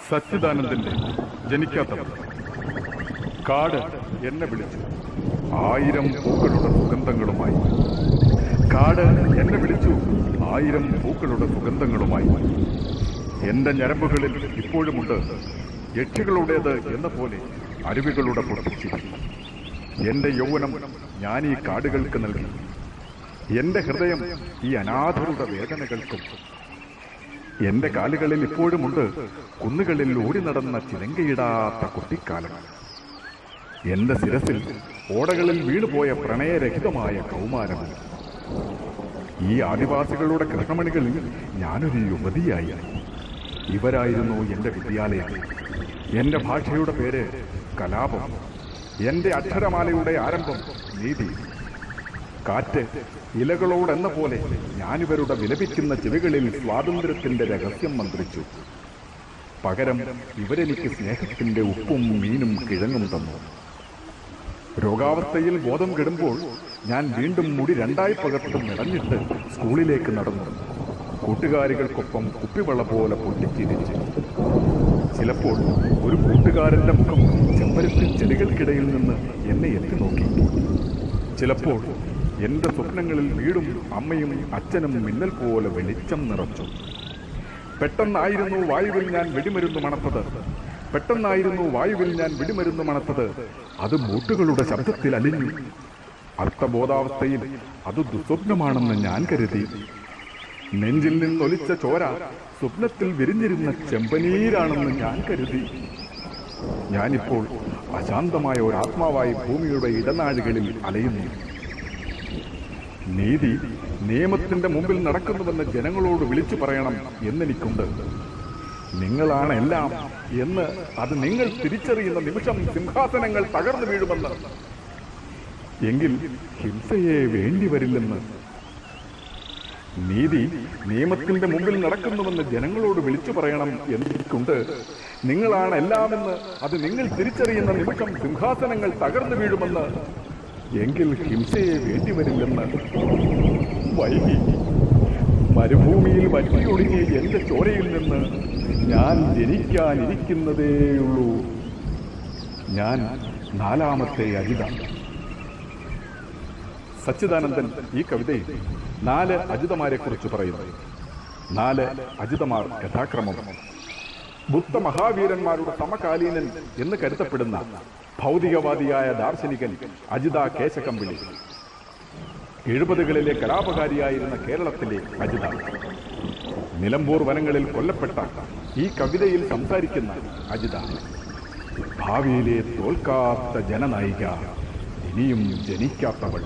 സച്ചിദാനന്ദന്റെ ജനിക്കാത്തവർ. കാട് എന്നെ വിളിച്ചു 1000 പൂക്കളുടെ സുഗന്ധങ്ങളുമായി. കാട് എന്നെ വിളിച്ചു 1000 പൂക്കളുടെ സുഗന്ധങ്ങളുമായി. എന്റെ ഞരമ്പുകളിൽ ഇപ്പോഴുമുണ്ട് യക്ഷികളുടേത് എന്ന പോലെ അരുവികളുടെ പൊട്ടിച്ചിരി. എന്റെ യൗവനം ഞാൻ ഈ കാടുകൾക്ക് നൽകി. എന്റെ ഹൃദയം ഈ അനാഥരുടെ വേദനകൾക്കും. എന്റെ കാലുകളിൽ ഇപ്പോഴുമുണ്ട് കുന്നുകളിൽ ഓടി നടന്ന ചിലങ്കയിടാത്ത കുട്ടിക്കാലം. എന്റെ ശിരസിൽ ഓടകളിൽ വീണുപോയ പ്രണയരഹിതമായ കൗമാരം. ഈ ആദിവാസികളുടെ കൃഷ്ണമണികളിൽ ഞാനൊരു യുവതിയായി. ഇവരായിരുന്നു എന്റെ വിദ്യാലയം. എന്റെ ഭാഷയുടെ പേര് കലാപം. എന്റെ അക്ഷരമാലയുടെ ആരംഭം നീതി. കാറ്റ് ഇലകളോടെന്ന പോലെ ഞാനിവരുടെ വിലപിക്കുന്ന ചെവികളിൽ സ്വാതന്ത്ര്യത്തിന്റെ രഹസ്യം മന്ത്രിച്ചു. പകരം ഇവരെനിക്ക് സ്നേഹത്തിന്റെ ഉപ്പും മീനും കിഴങ്ങും തന്നു. രോഗാവസ്ഥയിൽ ബോധം കെടുമ്പോൾ ഞാൻ വീണ്ടും മുടി 2 പകർത്തും ഇടഞ്ഞിട്ട് സ്കൂളിലേക്ക് നടന്നു. കൂട്ടുകാരികൾക്കൊപ്പം കുപ്പിവള പോലെ പൊട്ടിച്ചിരിച്ച്. ചിലപ്പോൾ ഒരു കൂട്ടുകാരന്റെ മുഖം ചെമ്പരത്തി ചെടികൾക്കിടയിൽ നിന്ന് എന്നെ എത്തി നോക്കി. ചിലപ്പോൾ എന്റെ സ്വപ്നങ്ങളിൽ വീടും അമ്മയും അച്ഛനും മിന്നൽ പോലെ വെളിച്ചം നിറച്ചു. പെട്ടെന്നായിരുന്നു വായുവിൽ ഞാൻ വെടിമരുന്ന് മണത്തത്. പെട്ടെന്നായിരുന്നു വായുവിൽ ഞാൻ വെടിമരുന്ന് മണത്തത്. അത് ബൂട്ടുകളുടെ ശബ്ദത്തിൽ അലിഞ്ഞു. അർത്ഥബോധാവസ്ഥയിൽ അത് ദുസ്വപ്നമാണെന്ന് ഞാൻ കരുതി. നെഞ്ചിൽ നിന്നൊലിച്ച ചോര സ്വപ്നത്തിൽ വിരിഞ്ഞിരുന്ന ചെമ്പനീരാണെന്ന് ഞാൻ കരുതി. ഞാനിപ്പോൾ അശാന്തമായ ഒരാത്മാവായി ഭൂമിയുടെ ഇടനാഴികളിൽ അലയുന്നു. നീതി നിയമത്തിന്റെ മുമ്പിൽ നടക്കുന്നുവെന്ന് ജനങ്ങളോട് വിളിച്ചു പറയണം എന്നെനിക്കുണ്ട്. നിങ്ങളാണ് എല്ലാം എന്ന് അത് നിങ്ങൾ തിരിച്ചറിയുന്ന നിമിഷം സിംഹാസനങ്ങൾ തകർന്നു വീഴുമെന്ന്. എങ്കിൽ ഹിംസയെ വേണ്ടിവരില്ലെന്ന്. നീതി നിയമത്തിന്റെ മുമ്പിൽ നടക്കുന്നുവെന്ന് ജനങ്ങളോട് വിളിച്ചു പറയണം എന്നെനിക്കുണ്ട്. നിങ്ങളാണ് എല്ലാമെന്ന് അത് നിങ്ങൾ തിരിച്ചറിയുന്ന നിമിഷം സിംഹാസനങ്ങൾ തകർന്നു വീഴുമെന്ന്. എങ്കിൽ ഹിംസയെ വേണ്ടിവരില്ലെന്ന്. വൈകി മരുഭൂമിയിൽ വറ്റിയൊടുങ്ങിയ എന്റെ ചോരയിൽ നിന്ന് ഞാൻ ജനിക്കാനിരിക്കുന്നതേയുള്ളൂ. ഞാൻ 4ാമത്തെ അജിത. സച്ചിദാനന്ദൻ ഈ കവിതയിൽ 4 അജിതമാരെ കുറിച്ച് പറയുന്നു. 4 അജിതമാർ യഥാക്രമം ബുദ്ധ മഹാവീരന്മാരുടെ സമകാലീനൻ എന്ന് കരുതപ്പെടുന്ന ഭൗതികവാദിയായ ദാർശനികൻ അജിത കേശകമ്പിളി. 70കളിലെ കലാപകാരിയായിരുന്ന കേരളത്തിലെ അജിത. നിലമ്പൂർ വനങ്ങളിൽ കൊല്ലപ്പെട്ട ഈ കവിതയിൽ സംസാരിക്കുന്ന അജിത. ഭാവിയിലെ തോൽക്കാത്ത ജനനായിക, ഇനിയും ജനിക്കാത്തവൾ.